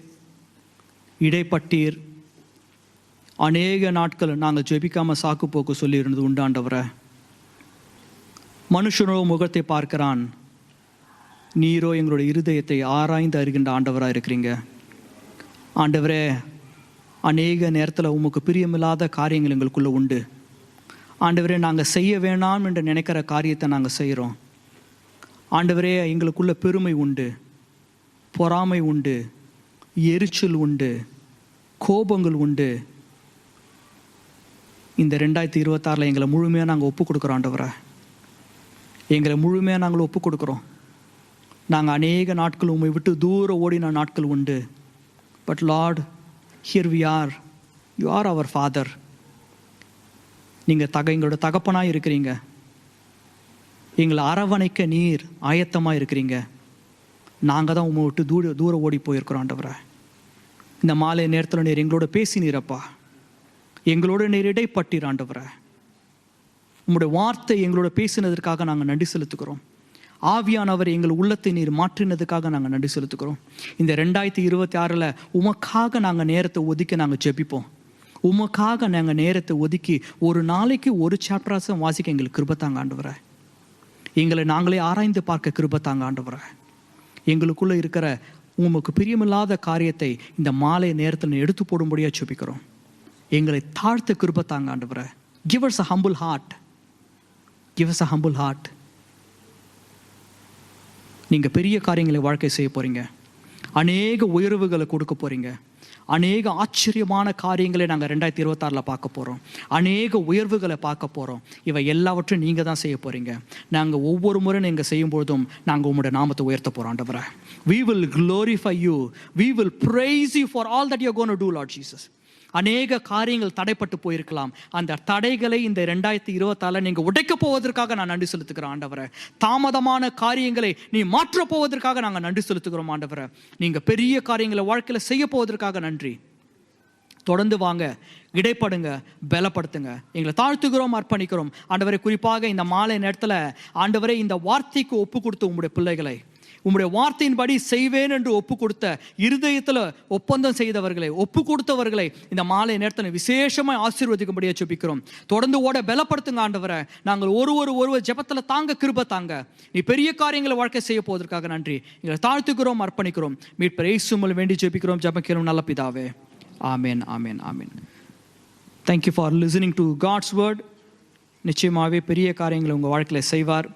இடைப்பட்டீர். அநேக நாட்கள் நாங்கள் ஜெபிக்காமல் சாக்கு போக்கு சொல்லியிருந்தது உண்டாண்டவரை. மனுஷனோ முகத்தை பார்க்கிறான், நீரோ எங்களுடைய இருதயத்தை ஆராய்ந்து அறிகின்ற ஆண்டவராக இருக்கிறீங்க. ஆண்டவரே, அநேக நேரத்தில் உமக்கு பிரியமில்லாத காரியங்கள் எங்களுக்குள்ளே உண்டு. ஆண்டவரே, நாங்கள் செய்ய வேணாம் என்று நினைக்கிற காரியத்தை நாங்கள் செய்கிறோம். ஆண்டவரே, எங்களுக்குள்ள பெருமை உண்டு, பொறாமை உண்டு, எரிச்சல் உண்டு, கோபங்கள் உண்டு. இந்த 2026 எங்களை முழுமையாக நாங்கள் ஒப்பு கொடுக்குறோம். ஆண்டவரை, எங்களை முழுமையாக நாங்கள் ஒப்பு கொடுக்குறோம். நாங்கள் அநேக நாட்கள் உண்மை விட்டு தூரம் ஓடின நாட்கள் உண்டு. But Lord, here we are. You are our Father. நீங்கள் எங்களோட தகப்பனாக இருக்கிறீங்க. எங்களை அரவணைக்க நீர் ஆயத்தமாக இருக்கிறீங்க. நாங்கள் தான் உண்மை விட்டு தூரம் ஓடி போயிருக்கிறோம். ஆண்டவரை, இந்த மாலை நேரத்தில் நீர் எங்களோட பேசினீரப்பா, எங்களோட நீர் இடைப்பட்டீர். ஆண்டவரை, உங்களுடைய வார்த்தை எங்களோட பேசினதற்காக நாங்கள் நன்றி செலுத்துக்கிறோம். ஆவியானவர் எங்கள் உள்ளத்தை நீர் மாற்றினதுக்காக நாங்கள் நன்றி செலுத்துக்கிறோம். இந்த 2026 உமக்காக நாங்கள் நேரத்தை ஒதுக்கி நாங்கள் ஜெபிப்போம். உமக்காக நாங்கள் நேரத்தை ஒதுக்கி ஒரு நாளைக்கு ஒரு சாப்டராக வாசிக்க எங்களுக்கு கிருபை தாங்க ஆண்டவரை. எங்களை நாங்களே ஆராய்ந்து பார்க்க கிருபை தாங்க ஆண்டவரை. எங்களுக்குள்ளே இருக்கிற உமக்கு பிரியமில்லாத காரியத்தை இந்த மாலை நேரத்தில் எடுத்து போடும்படியாக ஜெபிக்கிறோம். எங்களை தாழ்த்த கிருபை தாங்க ஆண்டவரை. Give us a humble heart. Give us a humble heart. நீங்கள் பெரிய காரியங்களை வாழ்க்கை செய்ய போகிறீங்க. அநேக உயர்வுகளை கொடுக்க போகிறீங்க. அநேக ஆச்சரியமான காரியங்களை நாங்கள் 2026 பார்க்க போகிறோம். அநேக உயர்வுகளை பார்க்க போகிறோம். இவை எல்லாவற்றையும் நீங்கள் தான் செய்ய போகிறீங்க. நாங்கள் ஒவ்வொரு முறை நீங்கள் செய்யும்பொழுதும் நாங்கள் உங்களுடைய நாமத்தை உயர்த்த போகிறோம். ஆண்டவரே, we will glorify you. We will praise you for all that you are going to do, Lord Jesus. அநேக காரியங்கள் தடைப்பட்டு போயிருக்கலாம். அந்த தடைகளை இந்த 2026 நீங்கள் உடைக்க போவதற்காக நான் நன்றி செலுத்துகிறேன். ஆண்டவரை, தாமதமான காரியங்களை நீ மாற்ற போவதற்காக நாங்கள் நன்றி செலுத்துகிறோம். ஆண்டவரை, நீங்கள் பெரிய காரியங்களை வாழ்க்கையில் செய்ய போவதற்காக நன்றி. தொடர்ந்து வாங்க, இடைப்படுங்க, பலப்படுத்துங்க. எங்களை தாழ்த்துகிறோம், அர்ப்பணிக்கிறோம். ஆண்டவரை, குறிப்பாக இந்த மாலை நேரத்தில் ஆண்டவரை இந்த வார்த்தைக்கு ஒப்பு கொடுத்த உங்களுடைய பிள்ளைகளை, உம்முடைய வார்த்தையின்படி செய்வேன் என்று ஒப்பு கொடுத்த, இருதயத்தில் ஒப்பந்தம் செய்தவர்களை, ஒப்பு கொடுத்தவர்களை இந்த மாலை நேரத்தில் விசேஷமாக ஆசீர்வதிக்கும்படியாக ஜெபிக்கிறோம். தொடர்ந்து ஓட பலப்படுத்துங்க ஆண்டவரை. நாங்கள் ஒருவர் ஜெபத்தில் தாங்க, கிருபை தாங்க. நீ பெரிய காரியங்களை வாழ்க்கை செய்ய போவதற்காக நன்றி. எங்களை தாழ்த்துக்கிறோம், அர்ப்பணிக்கிறோம். மீட்பர் இயேசு மூலம் வேண்டி ஜெபிக்கிறோம், ஜெபிக்கிறோம் நல்ல பிதாவே. ஆமென், ஆமென், ஆமென். Thank you for listening to God's word. நிச்சயமாகவே பெரிய காரியங்களை உங்கள் வாழ்க்கையில் செய்வார்.